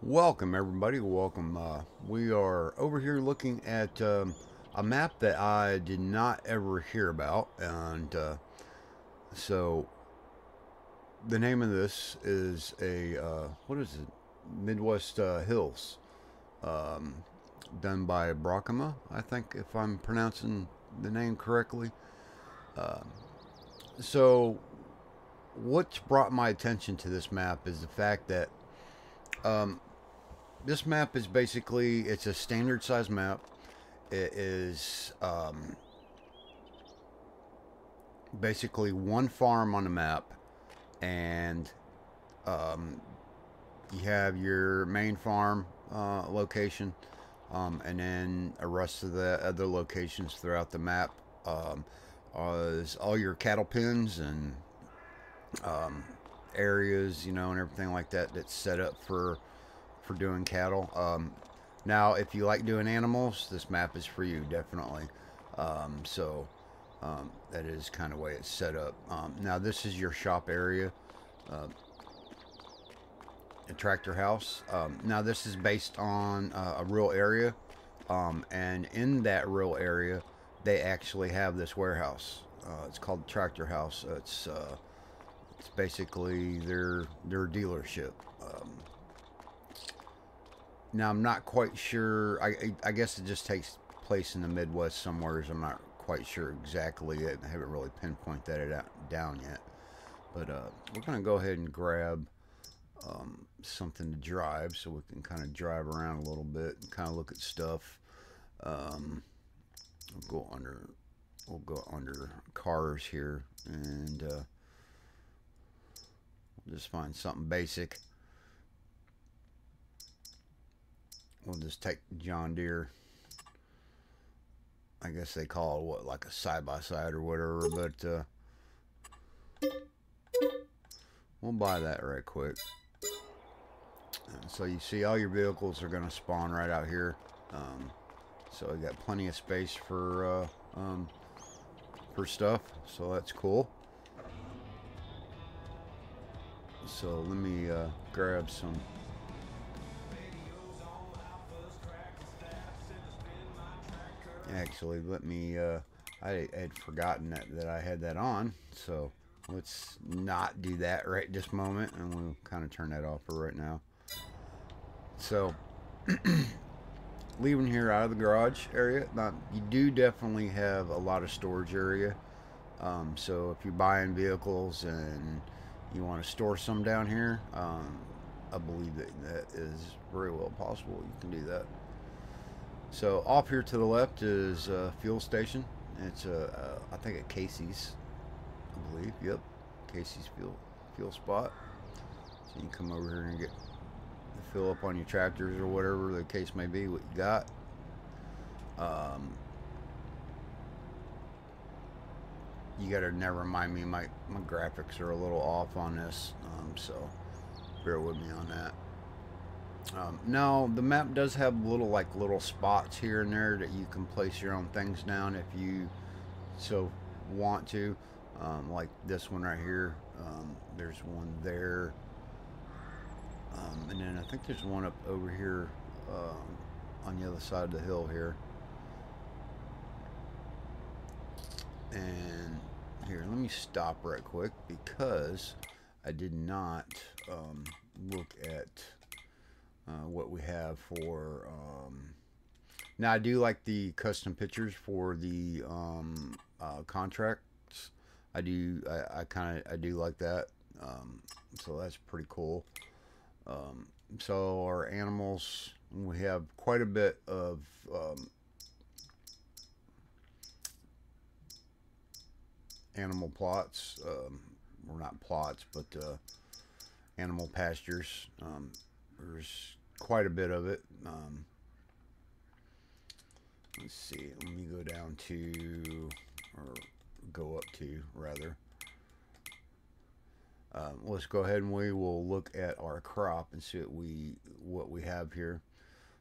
Welcome, everybody. Welcome. We are over here looking at a map that I did not ever hear about, and so the name of this is a what is it? Midwest Hills, um, done by Brockema, I think, if I'm pronouncing the name correctly. Um, so, what's brought my attention to this map is the fact that um, this map is basically it's a standard size map. It is basically one farm on the map, and um, you have your main farm location, and then the rest of the other locations throughout the map um, is all your cattle pens and um, areas, and everything like that that's set up for doing cattle. Now, if you like doing animals, this map is for you, definitely. That is kind of the way it's set up. Now, this is your shop area, uh, a tractor house. Now, this is based on a real area, and in that real area, they actually have this warehouse. It's called Tractor House. It's basically their dealership. Now, I'm not quite sure. I guess it just takes place in the Midwest somewhere. I'm not quite sure exactly. I haven't really pinpointed that down yet. But we're going to go ahead and grab something to drive so we can kind of drive around a little bit and kind of look at stuff. We'll go under cars here, and we'll just find something basic. We'll just take John Deere. I guess they call it what, like a side-by-side or whatever, but we'll buy that right quick. And so you see all your vehicles are going to spawn right out here. So we got plenty of space for stuff, so that's cool. So let me grab some. Actually, let me, I had forgotten that I had that on, so let's not do that right this moment, and we'll kind of turn that off for right now. So, leaving here out of the garage area, now, you do definitely have a lot of storage area, so if you're buying vehicles and you want to store some down here, I believe that is very well possible. You can do that. So off here to the left is a fuel station. It's I think at Casey's, I believe. Yep, Casey's fuel spot. So you can come over here and get fill up on your tractors or whatever the case may be. What you got. You gotta never mind me. My graphics are a little off on this, so bear with me on that. Now the map does have little spots here and there that you can place your own things down if you so want to, like this one right here. There's one there, and then I think there's one up over here on the other side of the hill here. And here, let me stop right quick because I did not look at what we have for now. I do like the custom pictures for the contracts. I do like that, so that's pretty cool. So our animals, we have quite a bit of animal plots, or not plots, but animal pastures. There's quite a bit of it. Let's see, let me go down to, or go up to rather. Let's go ahead and we will look at our crop and see what we have here.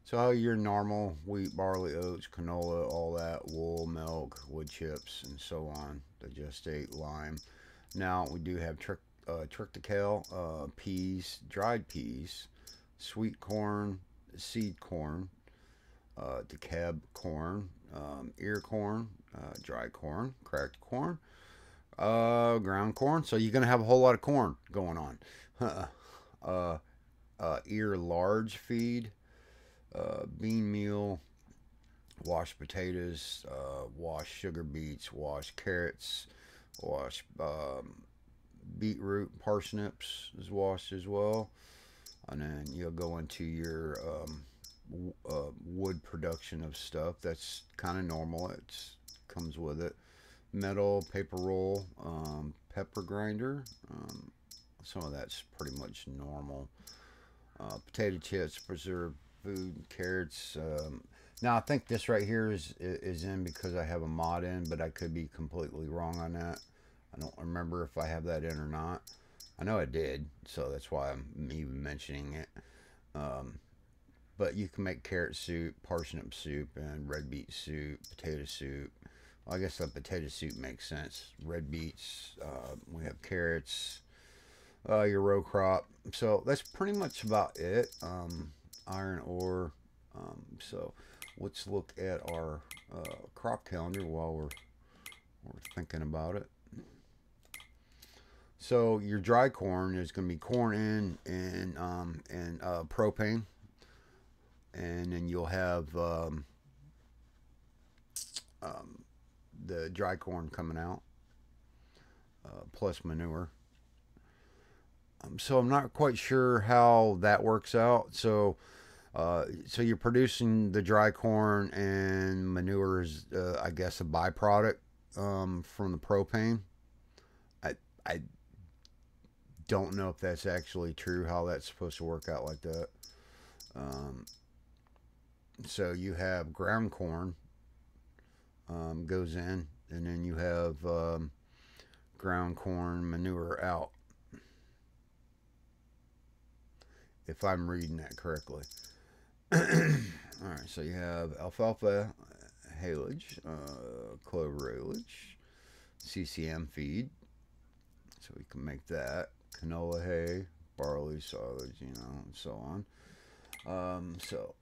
So your normal wheat, barley, oats, canola, all that, wool, milk, wood chips, and so on. Digestate, lime. Now we do have triticale, peas, dried peas, sweet corn, seed corn, decab corn, ear corn, dry corn, cracked corn, ground corn. So you're gonna have a whole lot of corn going on. Ear large feed, bean meal, washed potatoes, washed sugar beets, washed carrots, washed beetroot, parsnips is washed as well. And then you'll go into your wood production of stuff. That's kind of normal. It comes with it. Metal, paper roll, pepper grinder. Some of that's pretty much normal. Potato chips, preserved food, carrots. Now I think this right here is in because I have a mod in, but I could be completely wrong on that. I don't remember if I have that in or not. I know I did, so that's why I'm even mentioning it. But you can make carrot soup, parsnip soup, and red beet soup, potato soup. Well, I guess the potato soup makes sense. Red beets, we have carrots, your row crop. So that's pretty much about it. Iron ore. So let's look at our crop calendar while we're thinking about it. So your dry corn is going to be corn in and propane, and then you'll have the dry corn coming out plus manure. So I'm not quite sure how that works out. So you're producing the dry corn, and manure is I guess a byproduct from the propane. I don't know if that's actually true, how that's supposed to work out like that. So you have ground corn goes in, and then you have ground corn manure out, if I'm reading that correctly. Alright, so you have alfalfa haylage, clover haylage, CCM feed, so we can make that, canola hay, barley silage, and so on. So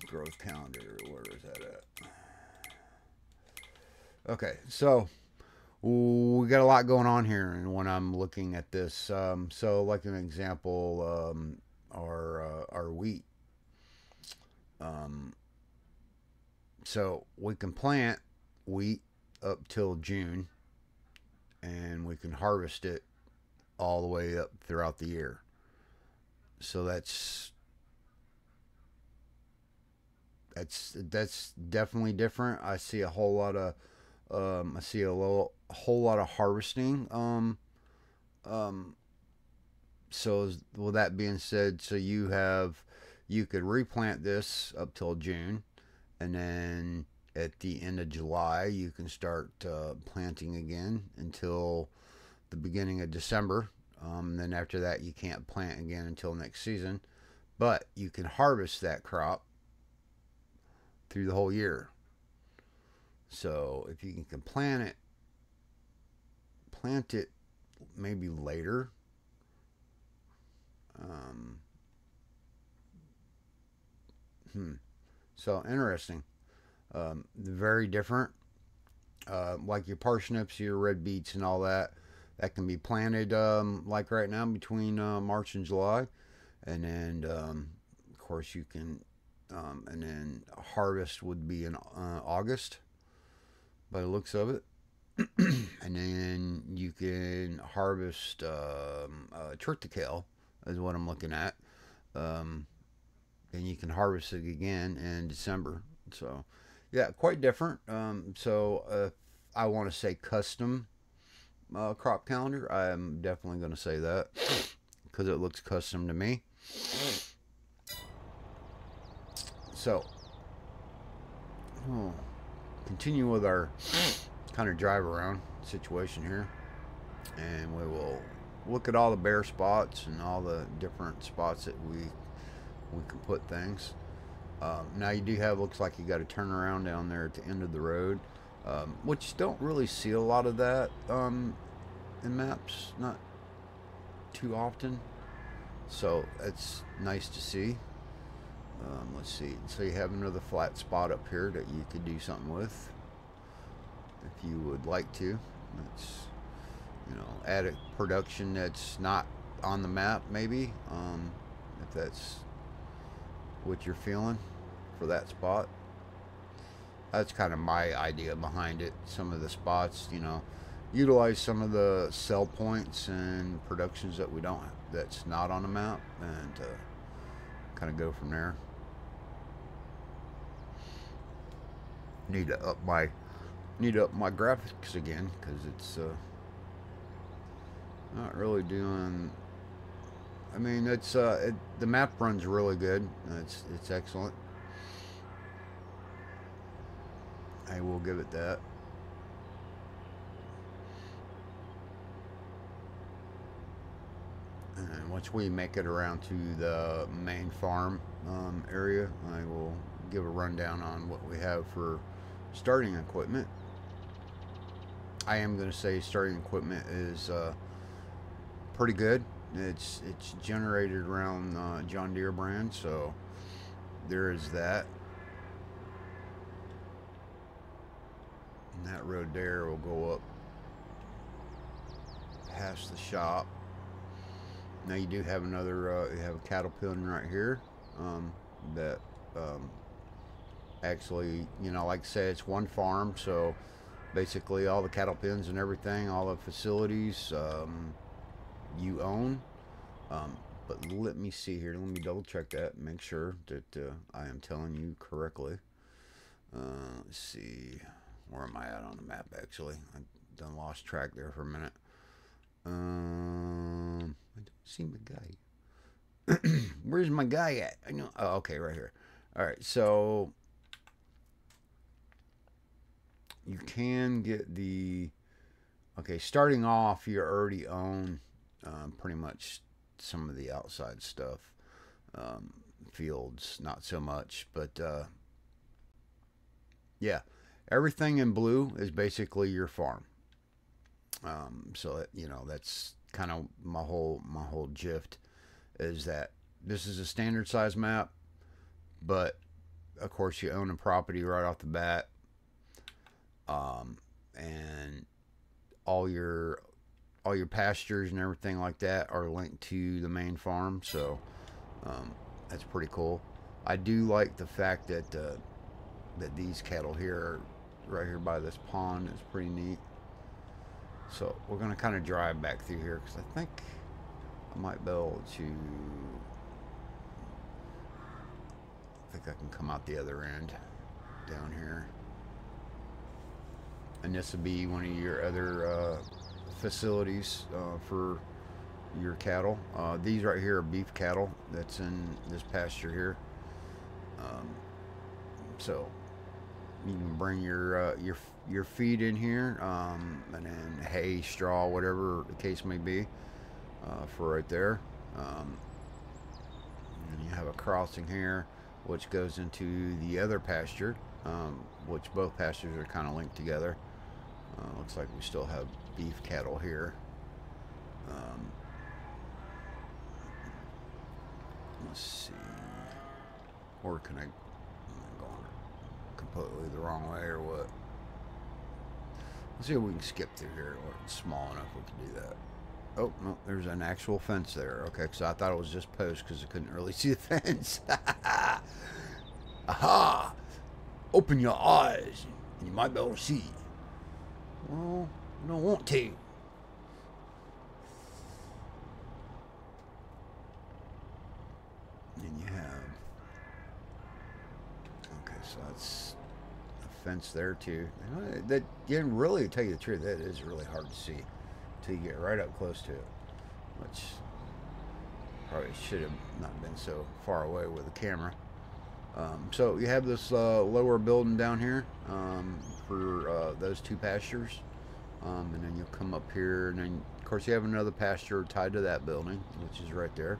growth calendar, where is that at? Okay, so we got a lot going on here, and when I'm looking at this, so like an example, our wheat. So we can plant wheat up till June, and we can harvest it all the way up throughout the year. So that's definitely different. I see a whole lot of whole lot of harvesting. So with that being said, so you could replant this up till June, and then at the end of July you can start planting again until the beginning of December. Then after that you can't plant again until next season, but you can harvest that crop through the whole year. So if you can plant it maybe later. So interesting. Very different. Like your parsnips, your red beets, and all that can be planted like right now between March and July, and then of course you can, and then harvest would be in August, by the looks of it. And then you can harvest triticale, is what I'm looking at. Then you can harvest it again in December. So, yeah, quite different. So, I want to say custom crop calendar. I'm definitely going to say that because it looks custom to me. So, we'll continue with our kind of drive around situation here, and we will look at all the bare spots and all the different spots that we can put things. Now you do have, looks like you got to turn around down there at the end of the road, which don't really see a lot of that in maps, not too often. So it's nice to see. Let's see. So you have another flat spot up here that you could do something with, if you would like to. It's, you know, add a production that's not on the map, maybe, if that's what you're feeling for that spot. That's kind of my idea behind it. Some of the spots, you know, utilize some of the sell points and productions that we don't, that's not on the map, and kind of go from there. Need to up my graphics again, because it's not really doing. I mean, it's the map runs really good. It's excellent. I will give it that. And once we make it around to the main farm area, I will give a rundown on what we have for starting equipment. I am going to say starting equipment is pretty good. It's generated around John Deere brand, so there is that. And that road there will go up past the shop. Now you do have another, you have a cattle pen right here that actually, you know, like I say, it's one farm, so basically all the cattle pens and everything, all the facilities you own. But let me see here. Let me double check that and make sure that I am telling you correctly. Let's see. Where am I at on the map, actually? I done lost track there for a minute. I don't see my guy. Where's my guy at? I know. Oh, okay, right here. All right, so you can get the. Okay, starting off, you already own pretty much some of the outside stuff. Fields, not so much, but yeah, everything in blue is basically your farm. So you know, that's kind of my whole gift, is that this is a standard size map, but of course you own a property right off the bat, and all your pastures and everything like that are linked to the main farm. So that's pretty cool. I do like the fact that that these cattle here are right here by this pond. Is pretty neat. So we're going to kind of drive back through here, because I think I might be able to. I think I can come out the other end down here. And this would be one of your other facilities for your cattle. These right here are beef cattle that's in this pasture here. So you can bring your feed in here, and then hay, straw, whatever the case may be, for right there. And you have a crossing here, which goes into the other pasture, which both pastures are kind of linked together. Looks like we still have beef cattle here. Let's see. Or can I go completely the wrong way, or what? Let's see if we can skip through here. It's small enough we can do that. Oh, no, there's an actual fence there. Okay, because I thought it was just post, because I couldn't really see the fence. Aha! Open your eyes, and you might be able to see. Well, I don't want to. And you have. Okay, so that's a fence there too. That, you can really tell you the truth, that is really hard to see until you get right up close to it, which probably should have not been so far away with the camera. So you have this lower building down here for those two pastures, and then you'll come up here, and then of course you have another pasture tied to that building, which is right there.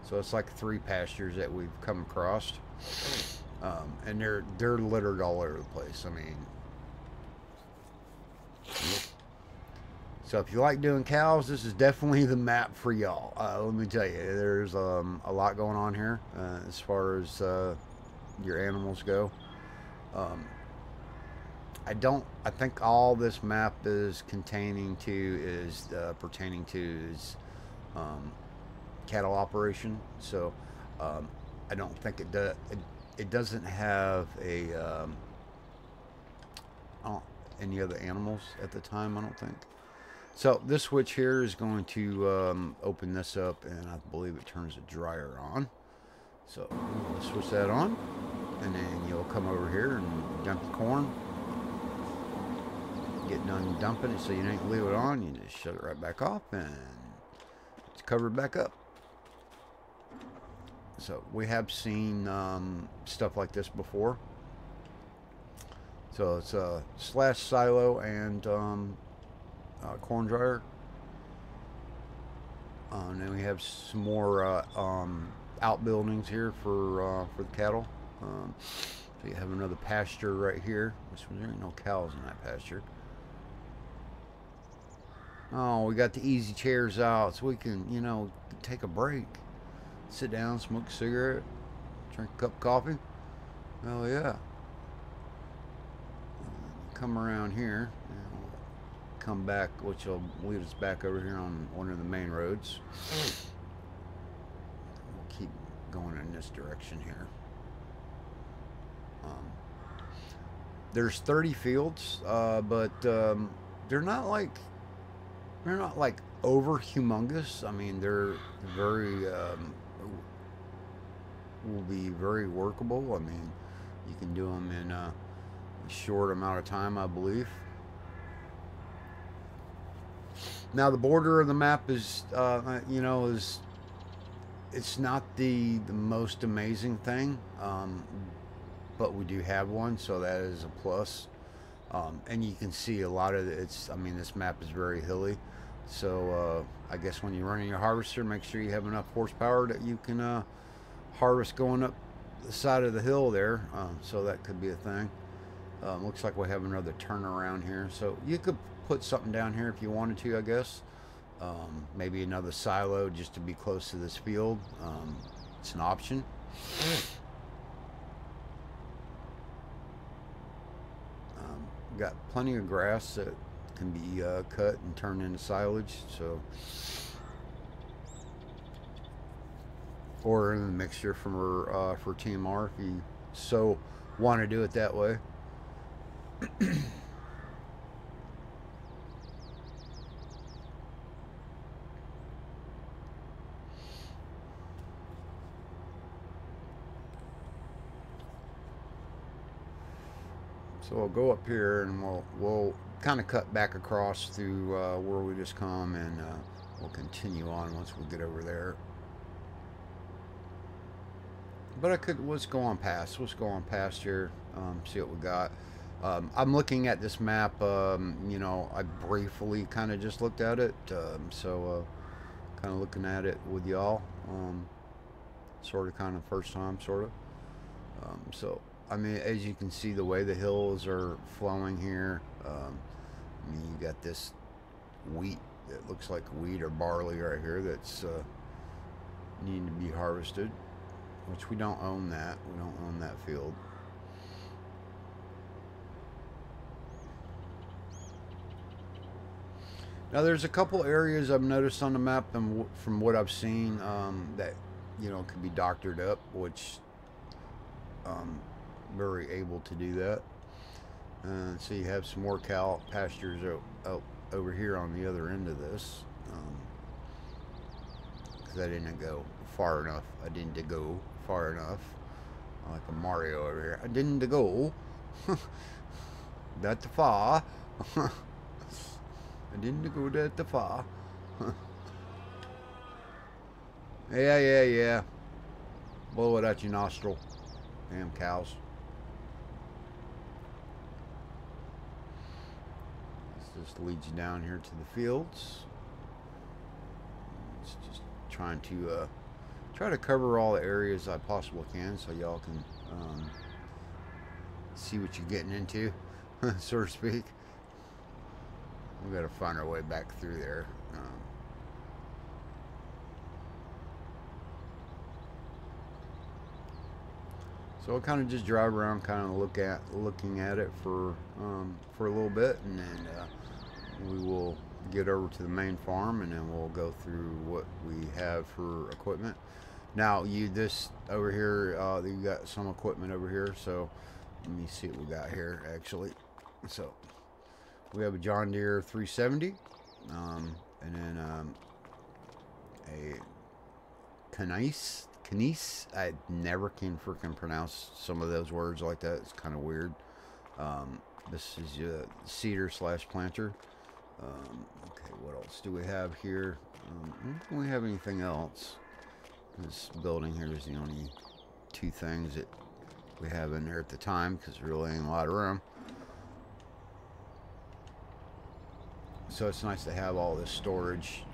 So it's like 3 pastures that we've come across, and they're littered all over the place. I mean, So if you like doing cows, this is definitely the map for y'all. Let me tell you, there's a lot going on here as far as your animals go. I think all this map is pertaining to is cattle operation. So I don't think it doesn't have any other animals at the time, I don't think. So this switch here is going to open this up, and I believe it turns the dryer on. So we'll switch that on, and then you'll come over here and dump the corn. Get done dumping it, so you don't leave it on. You just shut it right back off, and it's covered back up. So we have seen stuff like this before. So it's a slash silo and corn dryer. And then we have some more outbuildings here for the cattle. So you have another pasture right here. There ain't no cows in that pasture. Oh, we got the easy chairs out so we can, you know, take a break. Sit down, smoke a cigarette, drink a cup of coffee. Hell yeah. Come around here. Come back, which will lead us back over here on one of the main roads. We'll keep going in this direction here. There's 30 fields, but they're not like over humongous. I mean, they're very will be very workable. I mean, you can do them in a short amount of time, I believe. Now the border of the map is, you know, it's not the most amazing thing, but we do have one, so that is a plus. And you can see a lot of it. I mean, this map is very hilly, so I guess when you're running your harvester, make sure you have enough horsepower that you can harvest going up the side of the hill there. So that could be a thing. Looks like we have another turnaround here, so you could put something down here if you wanted to, I guess. Maybe another silo just to be close to this field. It's an option. Got plenty of grass that can be cut and turned into silage, so, or in a mixture for TMR if you so want to do it that way. So we'll go up here and we'll kind of cut back across through where we just come, and we'll continue on once we get over there. But let's go on past here, see what we got. I'm looking at this map, you know, I briefly kind of just looked at it, so kind of looking at it with y'all, sort of kind of first time, sort of. So I mean, as you can see, the way the hills are flowing here, I mean, you got this wheat that looks like wheat or barley right here that's needing to be harvested, which we don't own that. We don't own that field. Now, there's a couple areas I've noticed on the map, and from what I've seen, that, you know, could be doctored up, which very able to do that. So you have some more cow pastures out over here on the other end of this, because I didn't go far enough. Like a Mario over here. I didn't go that far. I didn't go that far. Yeah. Blow it out your nostril. Damn cows. This just leads you down here to the fields. It's just trying to try to cover all the areas I possibly can, so y'all can see what you're getting into, so to speak. we got to find our way back through there. So we'll kind of just drive around, kind of looking at it for a little bit, and then we will get over to the main farm, and then we'll go through what we have for equipment. Now, this over here, you got some equipment over here. So let me see what we got here actually. So we have a John Deere 370, and then a Canise. I never can freaking pronounce some of those words like that. It's kind of weird. This is a seeder / planter. Okay, what else do we have here? Don't we have anything else? This building here is the only two things that we have in there at the time, because there really ain't a lot of room. So it's nice to have all this storage.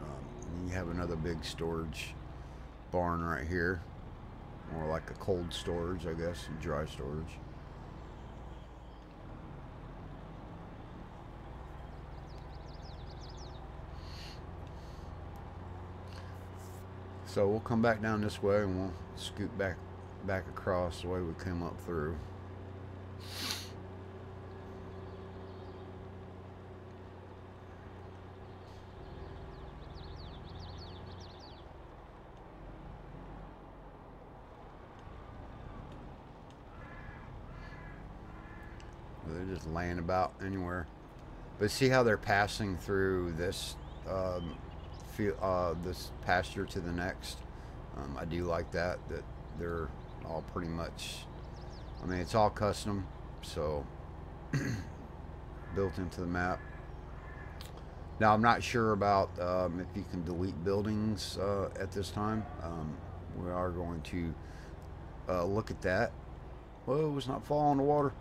You have another big storage barn right here, more like a cold storage, I guess, and dry storage. So we'll come back down this way, and we'll scoot back across the way we came up through. They're just laying about anywhere. But see how they're passing through this this pasture to the next. I do like that they're all pretty much, I mean, it's all custom, so built into the map. Now I'm not sure about if you can delete buildings at this time. We are going to look at that. Whoa, it was not falling in the water.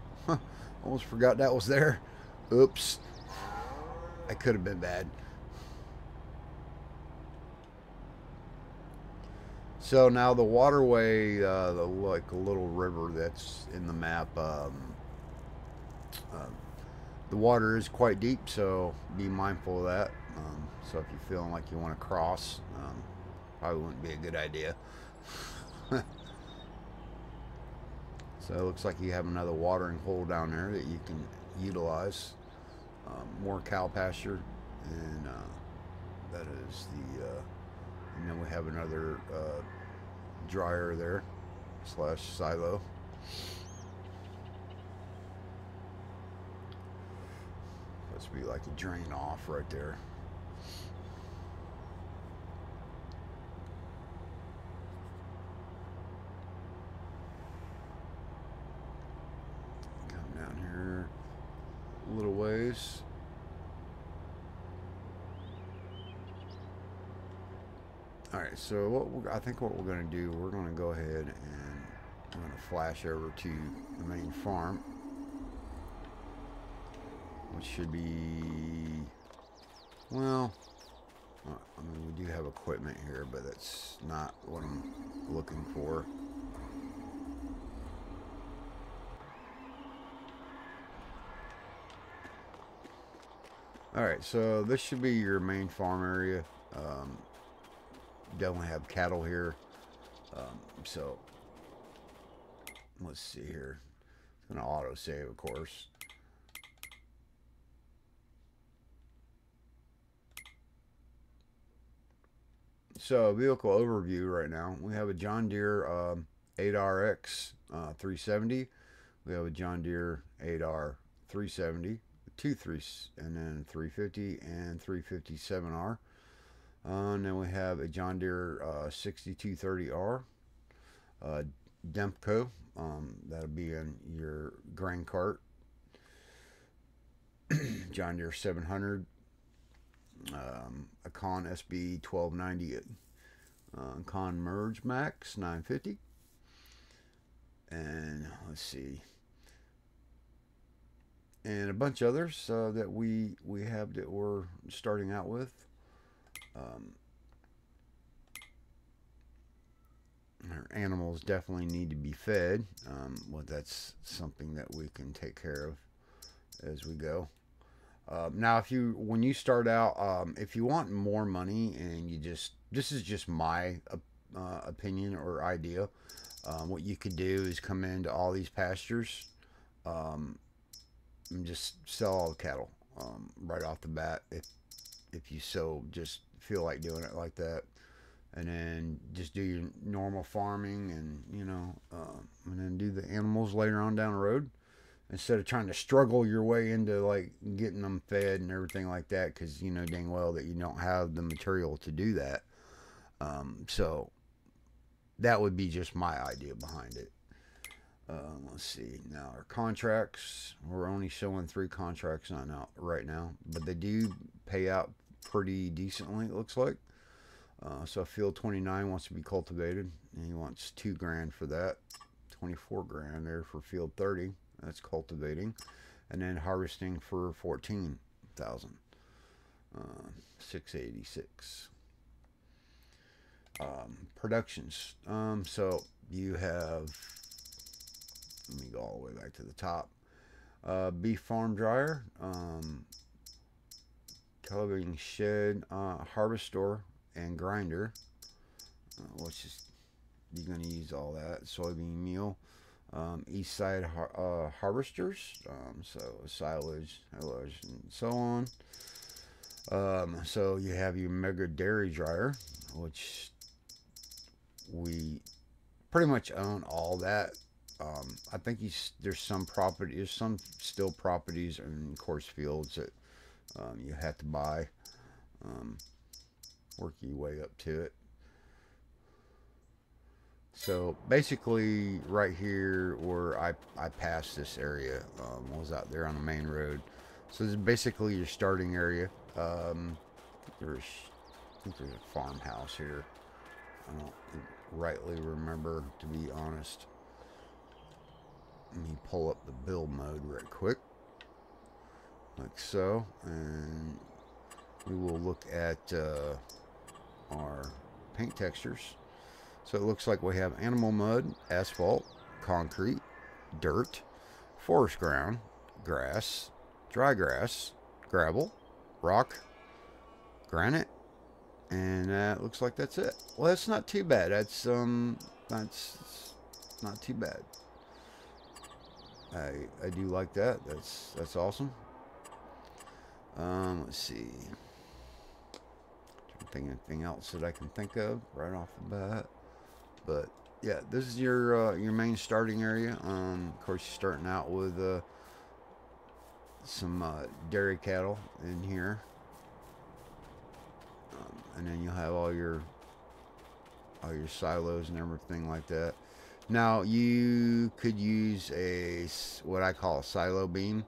Almost forgot that was there. Oops. That could have been bad. So now the waterway, like a little river that's in the map, the water is quite deep, so be mindful of that. So if you're feeling like you want to cross, probably wouldn't be a good idea. So it looks like you have another watering hole down there that you can utilize. More cow pasture, and that is the, and then we have another dryer there / silo. Must be like a drain off right there. Come down here a little ways. Alright, so I think what we're going to do, we're going to go ahead and I'm going to flash over to the main farm, which should be, well, I mean, we do have equipment here, but that's not what I'm looking for. Alright, so this should be your main farm area. Definitely have cattle here. So let's see here. It's going to auto save, of course. So vehicle overview right now. We have a John Deere 8RX 370. We have a John Deere 8R 370, and then 350 and 357R. And then we have a John Deere 6230R Demco. That'll be in your grain cart. John Deere 700. A Con SB 1290. Con Merge Max 950. And let's see. And a bunch of others that we have that we're starting out with. Our animals definitely need to be fed. Well, that's something that we can take care of as we go. Now, when you start out, if you want more money and this is just my opinion or idea. What you could do is come into all these pastures, um, and just sell all the cattle right off the bat. If you so just feel like doing it like that, and then just do your normal farming, and and then do the animals later on down the road, instead of trying to struggle your way into like getting them fed and everything like that, because you know dang well that you don't have the material to do that. So that would be just my idea behind it. Let's see. Now our contracts, we're only showing 3 contracts on out right now, but they do pay out pretty decently, it looks like. So field 29 wants to be cultivated, and he wants 2 grand for that. 24 grand there for field 30. That's cultivating, and then harvesting for 14,000. 686. Productions. So you have. Let me go all the way back to the top. Beef farm dryer, cultivating shed, harvester, and grinder. Which is you're going to use all that. Soybean meal. East side harvesters, so silage, and so on. So you have your mega dairy dryer, which we pretty much own all that. I think there's some still properties in course fields that you have to buy. Work your way up to it. So basically, right here where I passed this area, was out there on the main road. So this is basically your starting area. I think there's a farmhouse here. I don't rightly remember, to be honest. Let me pull up the build mode right quick, like so, and we will look at our paint textures. So it looks like we have animal mud, asphalt, concrete, dirt, forest ground, grass, dry grass, gravel, rock, granite, and that looks like that's it. Well, that's not too bad. That's not too bad. I do like that. That's awesome. Let's see. Anything else that I can think of right off the bat? But yeah, this is your main starting area. Of course, you're starting out with some dairy cattle in here, and then you'll have all your silos and everything like that. Now you could use what I call a silo beam,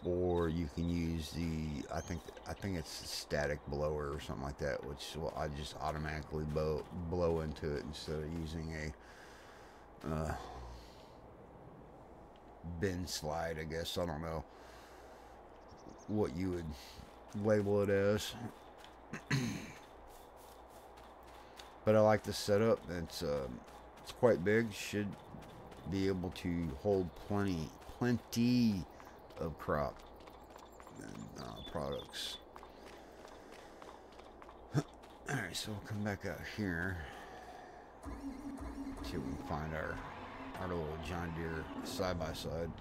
or you can use I think it's a static blower or something like that, which I just automatically blow into it instead of using a bin slide, I guess. I don't know what you would label it as. But I like the setup. It's quite big. Should be able to hold plenty of crop and products. Alright, so we'll come back out here. See if we can find our little John Deere side-by-side.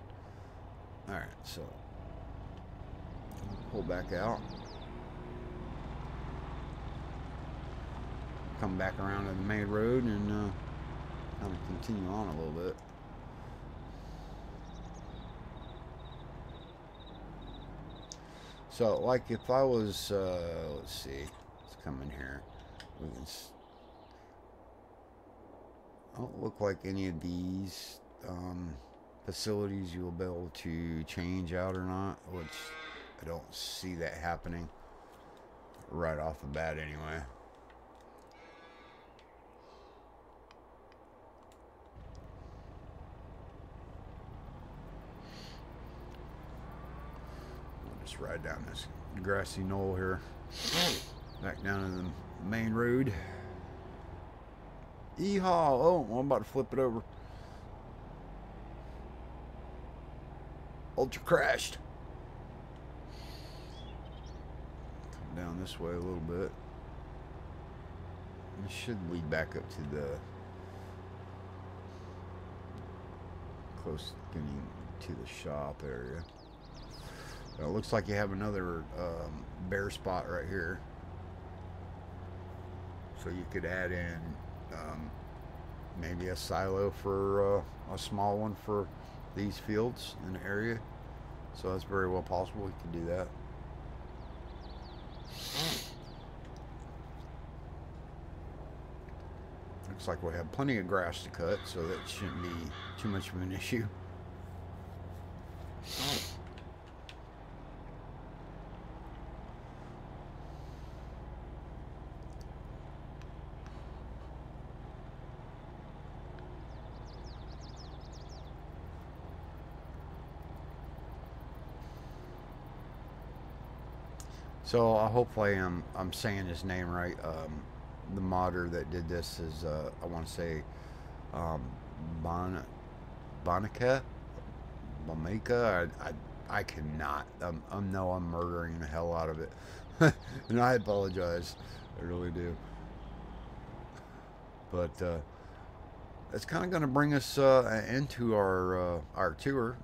Alright, so pull back out. Come back around to the main road and kind of continue on a little bit. So, like, if I was, let's see, let's come in here. We can. Don't look like any of these facilities you will be able to change out or not, which I don't see that happening right off the bat anyway. Just ride down this grassy knoll here, back down to the main road. Yeehaw! Oh, I'm about to flip it over. Ultra crashed. down this way a little bit. It should lead back up to the close getting to the shop area. It looks like you have another bare spot right here, so you could add in maybe a silo for a small one for these fields in the area. So that's very well possible we could do that. Looks like we have plenty of grass to cut, so that shouldn't be too much of an issue. So hopefully I'm saying his name right. The modder that did this is I want to say Bonica. I cannot. I know I'm murdering the hell out of it, and I apologize. I really do. But it's kind of going to bring us into our tour.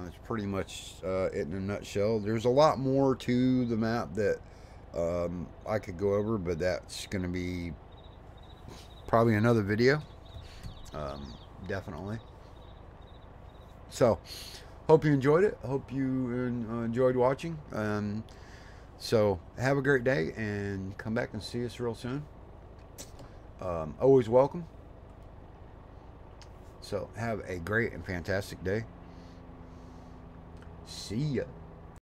It's pretty much it in a nutshell. There's a lot more to the map that I could go over, but that's going to be probably another video. Definitely. So, hope you enjoyed it. Hope you enjoyed watching. So, have a great day and come back and see us real soon. Always welcome. So, have a great and fantastic day. See ya.